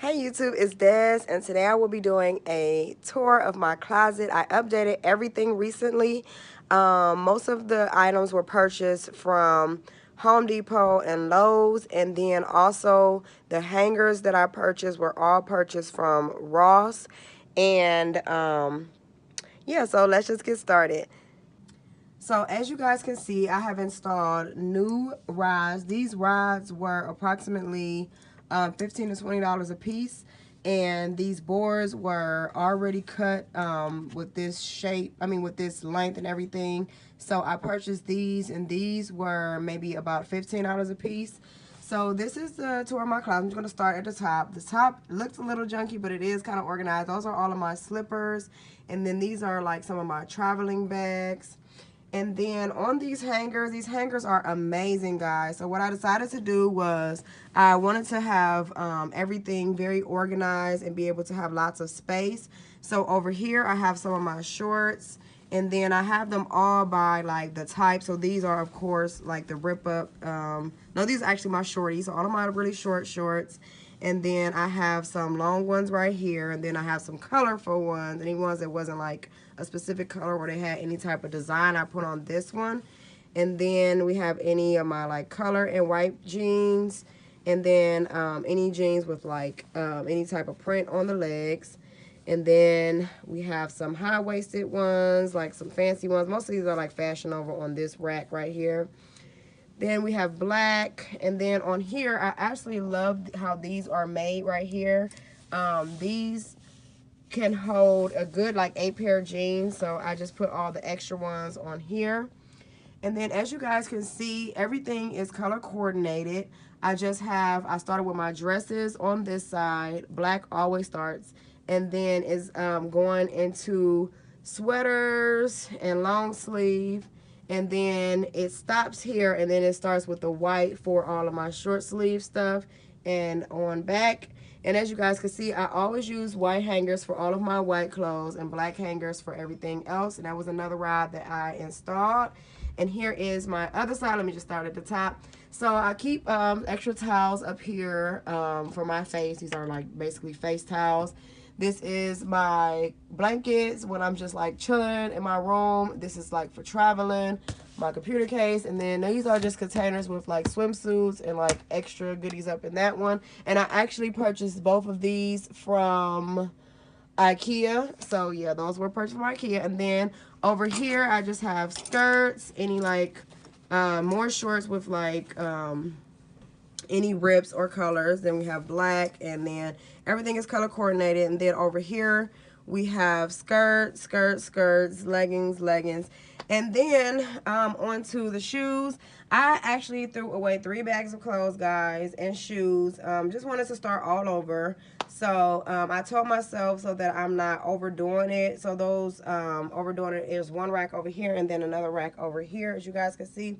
Hey YouTube, it's Des, and today I will be doing a tour of my closet. I updated everything recently. Most of the items were purchased from Home Depot and Lowe's, and then also the hangers that I purchased were all purchased from Ross. And yeah, so let's just get started. So as you guys can see, I have installed new rods. These rods were approximately $15 to $20 a piece, and these boards were already cut with this shape, with this length and everything. So I purchased these, and these were maybe about $15 a piece. So this is the tour of my closet. I'm just going to start at the top. The top looks a little junky, but it is kind of organized. Those are all of my slippers, and then these are like some of my traveling bags. And then on these hangers are amazing, guys. So what I decided to do was I wanted to have everything very organized and be able to have lots of space. So over here I have some of my shorts, and then I have them all by like the type. So these are of course like the rip up. No, these are actually my shorties. So all of my really short shorts. And then I have some long ones right here, and then I have some colorful ones, any ones that wasn't like a specific color or they had any type of design I put on this one. And then we have any of my like color and white jeans, and then any jeans with like any type of print on the legs. And then we have some high-waisted ones, like some fancy ones. Most of these are like fashion over on this rack right here. Then we have black, and then on here, I actually love how these are made right here. These can hold a good like 8 pair of jeans, so I just put all the extra ones on here. And then as you guys can see, everything is color coordinated. I started with my dresses on this side. Black always starts, and then is going into sweaters and long sleeve. And then it stops here, and then it starts with the white for all of my short sleeve stuff and on back. And as you guys can see, I always use white hangers for all of my white clothes and black hangers for everything else. And that was another rod that I installed. And here is my other side. Let me just start at the top. So I keep extra towels up here for my face. These are like basically face towels. This is my blankets when I'm just like chilling in my room. This is like for traveling, my computer case. And then these are just containers with like swimsuits and like extra goodies up in that one. And I actually purchased both of these from IKEA. So yeah, those were purchased from IKEA. And then over here I just have skirts, any like more shorts with like any rips or colors. Then we have black, and then everything is color coordinated. And then over here we have skirts, leggings. And then onto the shoes. I actually threw away 3 bags of clothes, guys, and shoes. Just wanted to start all over. So I told myself so that I'm not overdoing it. So those overdoing it is one rack over here and then another rack over here, as you guys can see.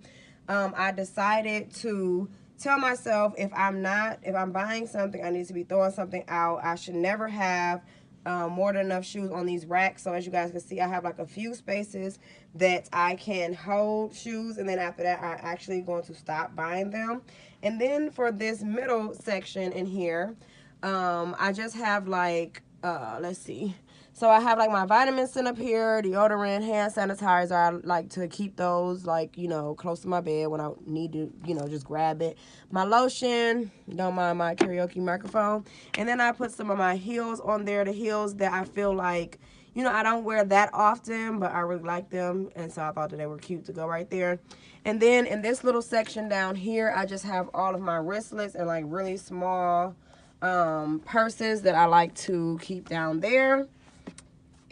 I decided to tell myself if I'm buying something, I need to be throwing something out. I should never have more than enough shoes on these racks. So as you guys can see, I have like a few spaces that I can hold shoes, and then after that I'm actually going to stop buying them. And then for this middle section in here, I just have like let's see. So I have like my vitamins sitting up here, deodorant, hand sanitizer. I like to keep those like, close to my bed when I need to, just grab it. My lotion, don't mind my karaoke microphone. And then I put some of my heels on there, the heels that I feel like, I don't wear that often, but I really like them. And so I thought that they were cute to go right there. And then in this little section down here, I just have all of my wristlets and like really small purses that I like to keep down there.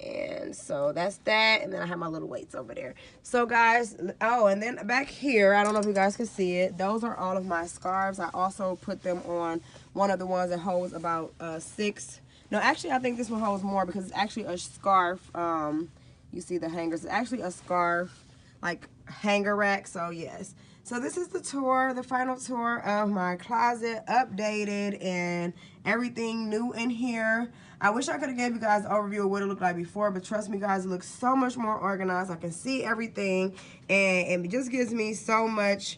And so that's that. And then I have my little weights over there. So guys, oh, and then back here, I don't know if you guys can see it, those are all of my scarves. I also put them on one of the ones that holds about 6. No, actually I think this one holds more because it's actually a scarf. You see the hangers, it's actually a scarf like hanger rack. So yes, so this is the tour, the final tour of my closet, updated and everything new in here. I wish I could have gave you guys an overview of what it looked like before, but trust me guys, it looks so much more organized. I can see everything, and it just gives me so much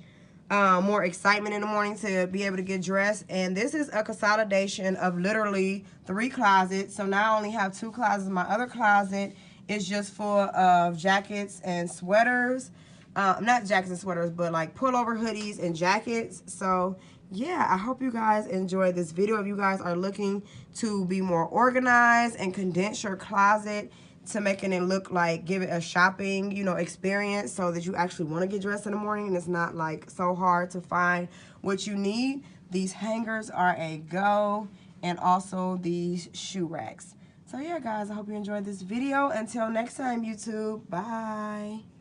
more excitement in the morning to be able to get dressed. And this is a consolidation of literally 3 closets. So now I only have 2 closets. My other closet is just full of jackets and sweaters. Not jackets and sweaters, but like pullover hoodies and jackets. So yeah, I hope you guys enjoyed this video. If you guys are looking to be more organized and condense your closet to making it look like, give it a shopping, you know, experience, so that you actually want to get dressed in the morning and it's not like so hard to find what you need, these hangers are a go, and also these shoe racks. So yeah, guys, I hope you enjoyed this video. Until next time, YouTube, bye.